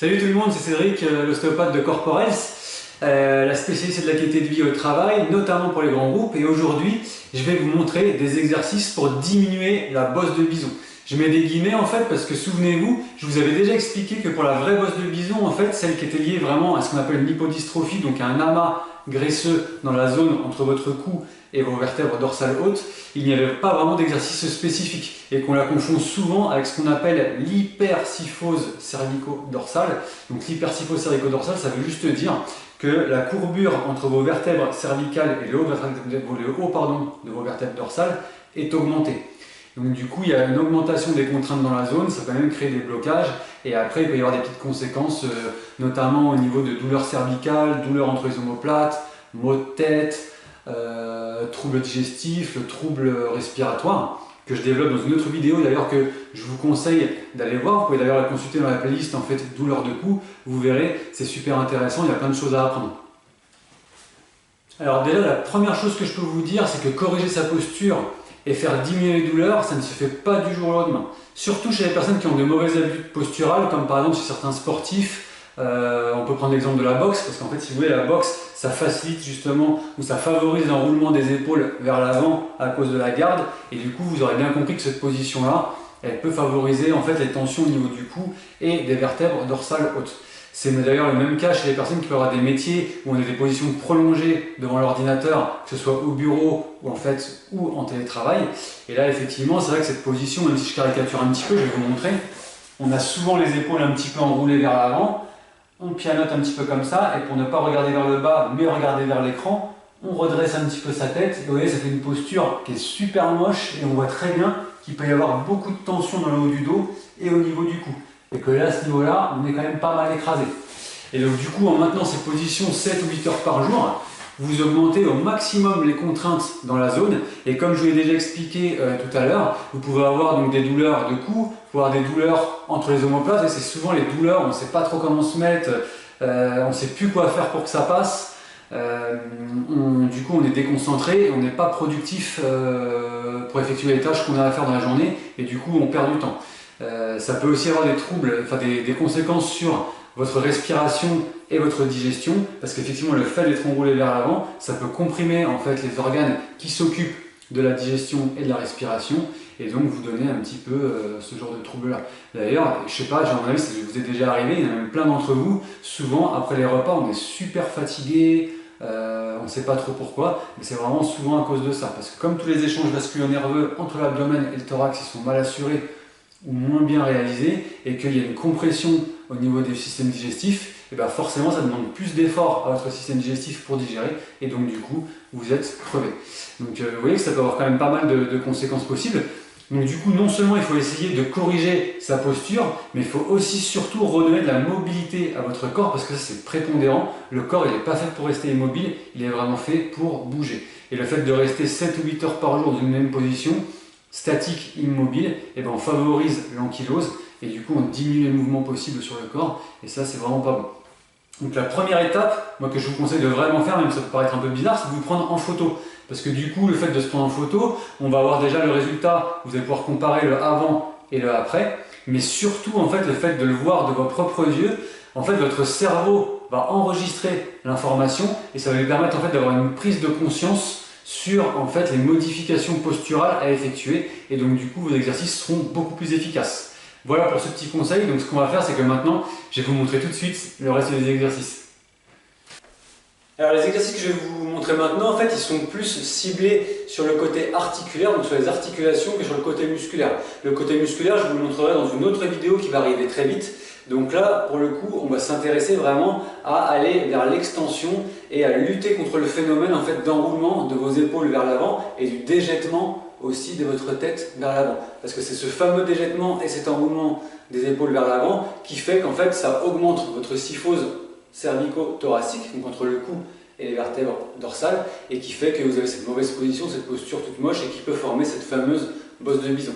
Salut tout le monde, c'est Cédric, l'ostéopathe de Corporels, la spécialiste de la qualité de vie au travail, notamment pour les grands groupes. Et aujourd'hui, je vais vous montrer des exercices pour diminuer la bosse de bison. Je mets des guillemets en fait parce que souvenez-vous, je vous avais déjà expliqué que pour la vraie bosse de bison, en fait, celle qui était liée vraiment à ce qu'on appelle une lipodystrophie, donc à un amas graisseux dans la zone entre votre cou et vos vertèbres dorsales hautes, il n'y avait pas vraiment d'exercice spécifique et qu'on la confond souvent avec ce qu'on appelle l'hypersyphose cervico-dorsale. Donc l'hypersyphose cervico-dorsale, ça veut juste dire que la courbure entre vos vertèbres cervicales et le haut, de vos vertèbres dorsales est augmentée. Donc du coup, il y a une augmentation des contraintes dans la zone, ça peut même créer des blocages et après il peut y avoir des petites conséquences, notamment au niveau de douleurs cervicales, douleurs entre les omoplates, maux de tête, troubles digestifs, troubles respiratoires, que je développe dans une autre vidéo d'ailleurs que je vous conseille d'aller voir. Vous pouvez d'ailleurs la consulter dans la playlist en fait douleurs de cou, vous verrez, c'est super intéressant, il y a plein de choses à apprendre. Alors déjà, la première chose que je peux vous dire, c'est que corriger sa posture et faire diminuer les douleurs, ça ne se fait pas du jour au lendemain. Surtout chez les personnes qui ont de mauvaises habitudes posturales, comme par exemple chez certains sportifs. On peut prendre l'exemple de la boxe, parce qu'en fait, si vous voulez, la boxe, ça facilite justement, ou ça favorise l'enroulement des épaules vers l'avant à cause de la garde, et du coup, vous aurez bien compris que cette position-là, elle peut favoriser en fait les tensions au niveau du cou et des vertèbres dorsales hautes. C'est d'ailleurs le même cas chez les personnes qui peuvent avoir des métiers où on a des positions prolongées devant l'ordinateur, que ce soit au bureau ou en télétravail. Et là, effectivement, c'est vrai que cette position, même si je caricature un petit peu, je vais vous montrer, on a souvent les épaules un petit peu enroulées vers l'avant, on pianote un petit peu comme ça, et pour ne pas regarder vers le bas, mais regarder vers l'écran, on redresse un petit peu sa tête, et vous voyez, ça fait une posture qui est super moche, et on voit très bien qu'il peut y avoir beaucoup de tension dans le haut du dos et au niveau du cou. Et que là, à ce niveau-là, on est quand même pas mal écrasé. Et donc du coup, en maintenant ces positions 7 ou 8 heures par jour, vous augmentez au maximum les contraintes dans la zone. Et comme je vous l'ai déjà expliqué tout à l'heure, vous pouvez avoir donc des douleurs de cou, vous pouvez avoir des douleurs entre les omoplates, et c'est souvent les douleurs, on ne sait pas trop comment se mettre, on ne sait plus quoi faire pour que ça passe. Du coup, on est déconcentré, on n'est pas productif pour effectuer les tâches qu'on a à faire dans la journée, et du coup, on perd du temps. Ça peut aussi avoir des troubles, des conséquences sur votre respiration et votre digestion, parce qu'effectivement le fait d'être enroulé vers l'avant, ça peut comprimer en fait les organes qui s'occupent de la digestion et de la respiration, et donc vous donner un petit peu ce genre de troubles-là. D'ailleurs, je sais pas, j'ai un avis, ça vous est déjà arrivé, il y en a même plein d'entre vous, souvent après les repas on est super fatigué, on ne sait pas trop pourquoi, mais c'est vraiment souvent à cause de ça, parce que comme tous les échanges vasculo-nerveux entre l'abdomen et le thorax ils sont mal assurés, ou moins bien réalisé, et qu'il y a une compression au niveau des systèmes digestifs, et bien forcément ça demande plus d'efforts à votre système digestif pour digérer, et donc du coup vous êtes crevé. Donc vous voyez que ça peut avoir quand même pas mal de conséquences possibles. Donc du coup non seulement il faut essayer de corriger sa posture, mais il faut aussi surtout redonner de la mobilité à votre corps, parce que ça c'est prépondérant. Le corps il n'est pas fait pour rester immobile, il est vraiment fait pour bouger. Et le fait de rester 7 ou 8 heures par jour dans une même position, statique, immobile, et ben on favorise l'ankylose et du coup on diminue les mouvements possibles sur le corps, et ça c'est vraiment pas bon. Donc la première étape, moi que je vous conseille de vraiment faire, même si ça peut paraître un peu bizarre, c'est de vous prendre en photo. Parce que du coup le fait de se prendre en photo, on va avoir déjà le résultat, vous allez pouvoir comparer le avant et le après, mais surtout en fait le fait de le voir de vos propres yeux, en fait votre cerveau va enregistrer l'information et ça va lui permettre en fait d'avoir une prise de conscience sur en fait les modifications posturales à effectuer, et donc du coup vos exercices seront beaucoup plus efficaces. Voilà pour ce petit conseil. Donc ce qu'on va faire, c'est que maintenant je vais vous montrer tout de suite le reste des exercices. Alors les exercices que je vais vous montrer maintenant, en fait, ils sont plus ciblés sur le côté articulaire, donc sur les articulations, que sur le côté musculaire. Le côté musculaire, je vous le montrerai dans une autre vidéo qui va arriver très vite. Donc là, pour le coup, on va s'intéresser vraiment à aller vers l'extension et à lutter contre le phénomène en fait, d'enroulement de vos épaules vers l'avant et du déjettement aussi de votre tête vers l'avant. Parce que c'est ce fameux déjettement et cet enroulement des épaules vers l'avant qui fait qu'en fait ça augmente votre syphose cervico-thoracique, donc entre le cou et les vertèbres dorsales, et qui fait que vous avez cette mauvaise position, cette posture toute moche, et qui peut former cette fameuse bosse de bison.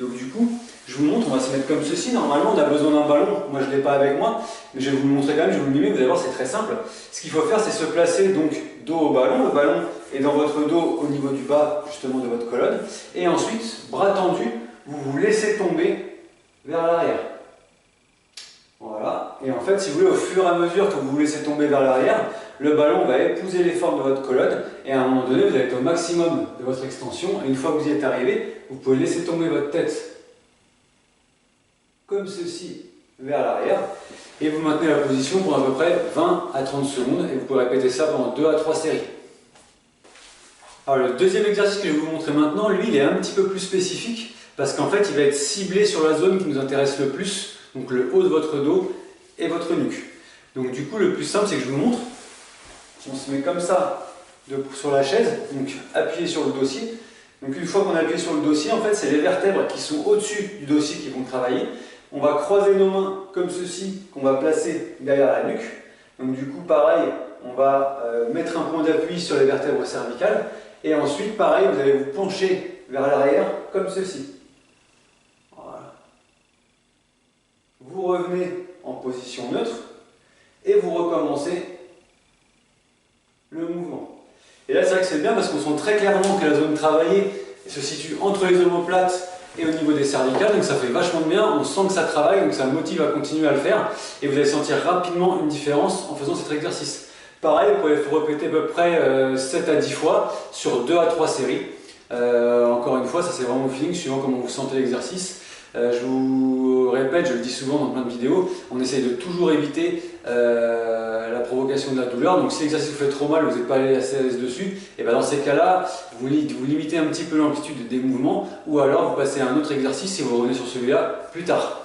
Donc du coup, je vous montre, on va se mettre comme ceci. Normalement on a besoin d'un ballon, moi je ne l'ai pas avec moi, mais je vais vous le montrer quand même, je vais vous le mimer, vous allez voir c'est très simple. Ce qu'il faut faire, c'est se placer donc dos au ballon, le ballon est dans votre dos au niveau du bas justement de votre colonne, et ensuite, bras tendus, vous vous laissez tomber vers l'arrière. Voilà, et en en fait, si vous voulez, au fur et à mesure que vous vous laissez tomber vers l'arrière, le ballon va épouser les formes de votre colonne et à un moment donné, vous allez être au maximum de votre extension. Et une fois que vous y êtes arrivé, vous pouvez laisser tomber votre tête comme ceci vers l'arrière et vous maintenez la position pour à peu près 20 à 30 secondes et vous pouvez répéter ça pendant 2 à 3 séries. Alors le deuxième exercice que je vais vous montrer maintenant, lui, il est un petit peu plus spécifique parce qu'en fait, il va être ciblé sur la zone qui nous intéresse le plus, donc le haut de votre dos et votre nuque. Donc du coup, le plus simple, c'est que je vous montre. On se met comme ça sur la chaise, donc appuyé sur le dossier. Donc une fois qu'on a appuyé sur le dossier, en fait, c'est les vertèbres qui sont au-dessus du dossier qui vont travailler. On va croiser nos mains comme ceci, qu'on va placer derrière la nuque. Donc du coup, pareil, on va mettre un point d'appui sur les vertèbres cervicales. Et ensuite, pareil, vous allez vous pencher vers l'arrière comme ceci. Voilà. Vous revenez en position neutre et vous recommencez le mouvement. Et là, c'est vrai que c'est bien parce qu'on sent très clairement que la zone travaillée se situe entre les omoplates et au niveau des cervicales, donc ça fait vachement de bien, on sent que ça travaille, donc ça motive à continuer à le faire, et vous allez sentir rapidement une différence en faisant cet exercice. Pareil, vous pouvez le répéter à peu près 7 à 10 fois sur 2 à 3 séries. Encore une fois, ça c'est vraiment au feeling, suivant comment vous sentez l'exercice. Je vous répète, je le dis souvent dans plein de vidéos, on essaye de toujours éviter la provocation de la douleur. Donc si l'exercice vous fait trop mal, vous n'êtes pas assez à l'aise dessus, et bien dans ces cas-là, vous limitez un petit peu l'amplitude des mouvements, ou alors vous passez à un autre exercice et vous revenez sur celui-là plus tard.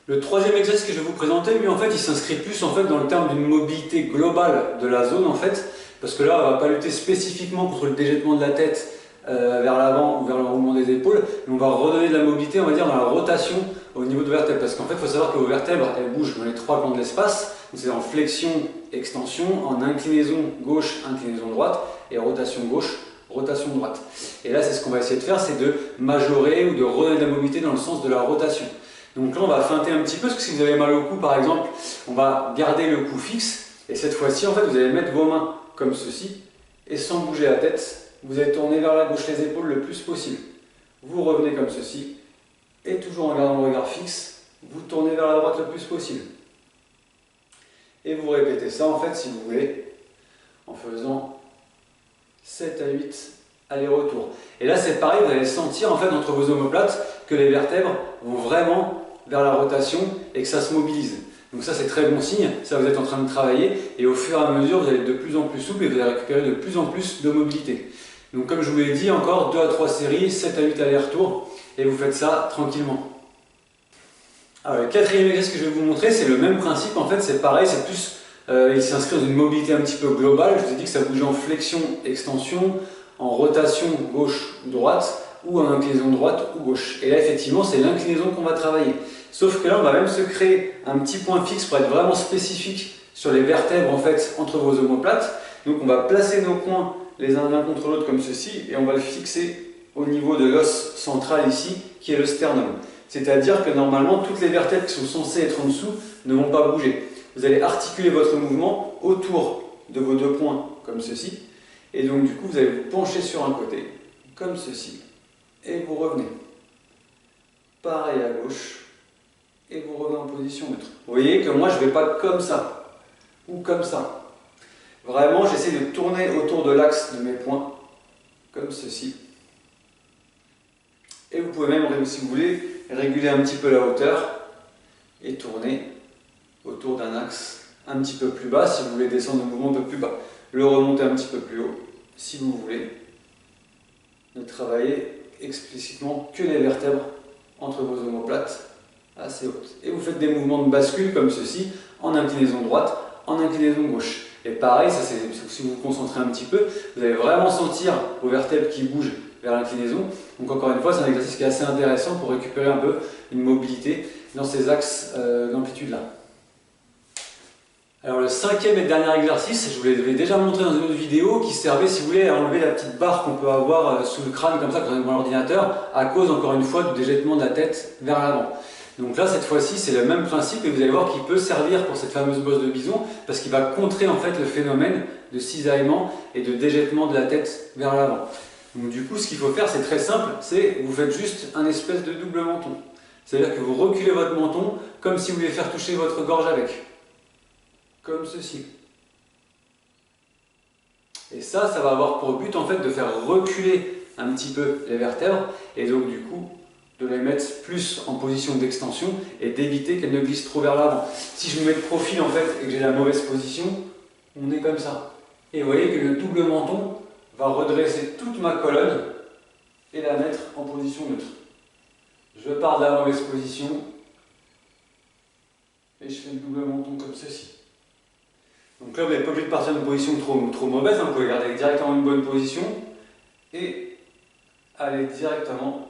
Le troisième exercice que je vais vous présenter, lui en fait, il s'inscrit plus en fait dans le terme d'une mobilité globale de la zone en fait, parce que là, on ne va pas lutter spécifiquement contre le déjettement de la tête vers l'avant ou vers le roulement des épaules, mais on va redonner de la mobilité, on va dire, dans la rotation au niveau de vos vertèbres, parce qu'en fait, il faut savoir que vos vertèbres, elles bougent dans les trois coins de l'espace, c'est en flexion, extension, en inclinaison gauche, inclinaison droite, et rotation gauche, rotation droite. Et là, c'est ce qu'on va essayer de faire, c'est de majorer ou de redonner de la mobilité dans le sens de la rotation. Donc là, on va feinter un petit peu, parce que si vous avez mal au cou, par exemple, on va garder le cou fixe, et cette fois-ci, en fait, vous allez mettre vos mains comme ceci, et sans bouger la tête, vous allez tourner vers la gauche les épaules le plus possible. Vous revenez comme ceci, et toujours en gardant le regard fixe, vous tournez vers la droite le plus possible. Et vous répétez ça, en fait, si vous voulez, en faisant 7 à 8 allers-retours. Et là, c'est pareil, vous allez sentir, en fait, entre vos omoplates, que les vertèbres vont vraiment vers la rotation et que ça se mobilise. Donc ça, c'est très bon signe, ça vous êtes en train de travailler, et au fur et à mesure, vous allez être de plus en plus souple et vous allez récupérer de plus en plus de mobilité. Donc comme je vous l'ai dit, encore 2 à 3 séries, 7 à 8 allers-retours, et vous faites ça tranquillement. Alors le quatrième exercice que je vais vous montrer, c'est le même principe, en fait c'est pareil, c'est plus, il s'inscrit dans une mobilité un petit peu globale. Je vous ai dit que ça bougeait en flexion, extension, en rotation gauche-droite, ou en inclinaison droite ou gauche. Et là effectivement, c'est l'inclinaison qu'on va travailler. Sauf que là, on va même se créer un petit point fixe pour être vraiment spécifique sur les vertèbres en fait entre vos omoplates. Donc on va placer nos points les uns l'un contre l'autre comme ceci, et on va le fixer au niveau de l'os central ici, qui est le sternum. C'est-à-dire que normalement, toutes les vertèbres qui sont censées être en dessous ne vont pas bouger. Vous allez articuler votre mouvement autour de vos deux points, comme ceci, et donc du coup, vous allez vous pencher sur un côté, comme ceci, et vous revenez. Pareil à gauche, et vous revenez en position neutre. Vous voyez que moi, je ne vais pas comme ça, ou comme ça. Vraiment, j'essaie de tourner autour de l'axe de mes points, comme ceci. Et vous pouvez même, si vous voulez, réguler un petit peu la hauteur et tourner autour d'un axe un petit peu plus bas, si vous voulez descendre le mouvement un peu plus bas. Le remonter un petit peu plus haut, si vous voulez. Ne travailler explicitement que les vertèbres entre vos omoplates assez hautes. Et vous faites des mouvements de bascule comme ceci, en inclinaison droite, en inclinaison gauche. Et pareil, ça, si vous vous concentrez un petit peu, vous allez vraiment sentir vos vertèbres qui bougent vers l'inclinaison. Donc encore une fois, c'est un exercice qui est assez intéressant pour récupérer un peu une mobilité dans ces axes d'amplitude-là. Alors le cinquième et dernier exercice, je vous l'avais déjà montré dans une autre vidéo, qui servait, si vous voulez, à enlever la petite barre qu'on peut avoir sous le crâne, comme ça, quand on est devant l'ordinateur, à cause, encore une fois, du déjettement de la tête vers l'avant. Donc là, cette fois-ci, c'est le même principe, et vous allez voir qu'il peut servir pour cette fameuse bosse de bison, parce qu'il va contrer en fait le phénomène de cisaillement et de déjettement de la tête vers l'avant. Donc du coup, ce qu'il faut faire, c'est très simple, c'est vous faites juste un espèce de double menton. C'est-à-dire que vous reculez votre menton comme si vous vouliez faire toucher votre gorge avec. Comme ceci. Et ça va avoir pour but en fait de faire reculer un petit peu les vertèbres et donc du coup de les mettre plus en position d'extension et d'éviter qu'elles ne glissent trop vers l'avant. Si je me mets de profil en fait et que j'ai la mauvaise position, on est comme ça. Et vous voyez que le double menton va redresser toute ma colonne et la mettre en position neutre. Je pars de la mauvaise position et je fais le double menton comme ceci. Donc là, vous n'êtes pas obligé de partir d'une position trop mauvaise, hein. Vous pouvez garder directement une bonne position et aller directement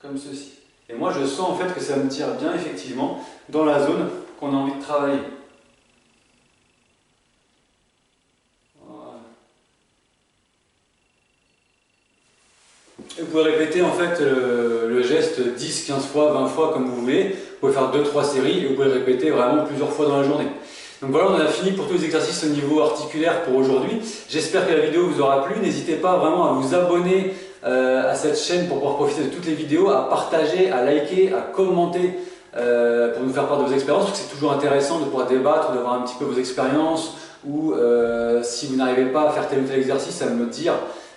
comme ceci. Et moi, je sens en fait que ça me tire bien effectivement dans la zone qu'on a envie de travailler. Voilà. Et vous pouvez répéter en fait le geste 10, 15 fois, 20 fois comme vous voulez. Vous pouvez faire 2-3 séries et vous pouvez le répéter vraiment plusieurs fois dans la journée. Donc voilà, on a fini pour tous les exercices au niveau articulaire pour aujourd'hui. J'espère que la vidéo vous aura plu. N'hésitez pas vraiment à vous abonner à cette chaîne pour pouvoir profiter de toutes les vidéos, à partager, à liker, à commenter pour nous faire part de vos expériences, parce que c'est toujours intéressant de pouvoir débattre, de voir un petit peu vos expériences, ou si vous n'arrivez pas à faire tel ou tel exercice, à me dire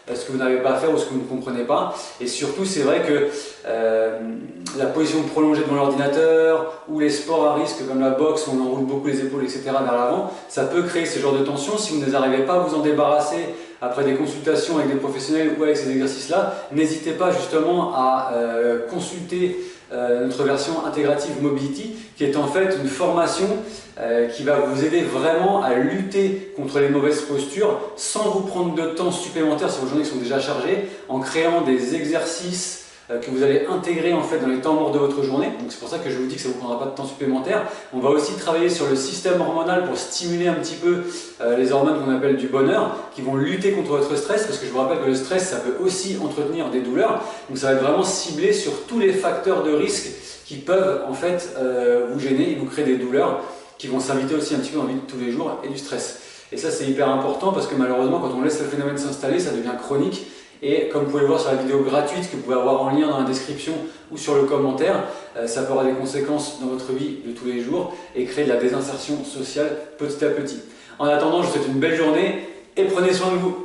ce que vous n'arrivez pas à faire ou ce que vous ne comprenez pas. Et surtout, c'est vrai que la position prolongée devant l'ordinateur ou les sports à risque comme la boxe où on enroule beaucoup les épaules, etc. vers l'avant, ça peut créer ce genre de tension. Si vous n'arrivez pas à vous en débarrasser après des consultations avec des professionnels ou avec ces exercices-là, n'hésitez pas justement à consulter notre version Integrative Mobility, qui est en fait une formation qui va vous aider vraiment à lutter contre les mauvaises postures sans vous prendre de temps supplémentaire si vos journées sont déjà chargées, en créant des exercices que vous allez intégrer en fait dans les temps morts de votre journée. Donc c'est pour ça que je vous dis que ça ne vous prendra pas de temps supplémentaire. On va aussi travailler sur le système hormonal pour stimuler un petit peu les hormones qu'on appelle du bonheur, qui vont lutter contre votre stress, parce que je vous rappelle que le stress, ça peut aussi entretenir des douleurs. Donc ça va être vraiment ciblé sur tous les facteurs de risque qui peuvent en fait vous gêner et vous créer des douleurs qui vont s'inviter aussi un petit peu dans la vie de tous les jours et du stress. Et ça c'est hyper important parce que malheureusement quand on laisse le phénomène s'installer, ça devient chronique. Et comme vous pouvez le voir sur la vidéo gratuite que vous pouvez avoir en lien dans la description ou sur le commentaire, ça peut avoir des conséquences dans votre vie de tous les jours et créer de la désinsertion sociale petit à petit. En attendant, je vous souhaite une belle journée et prenez soin de vous.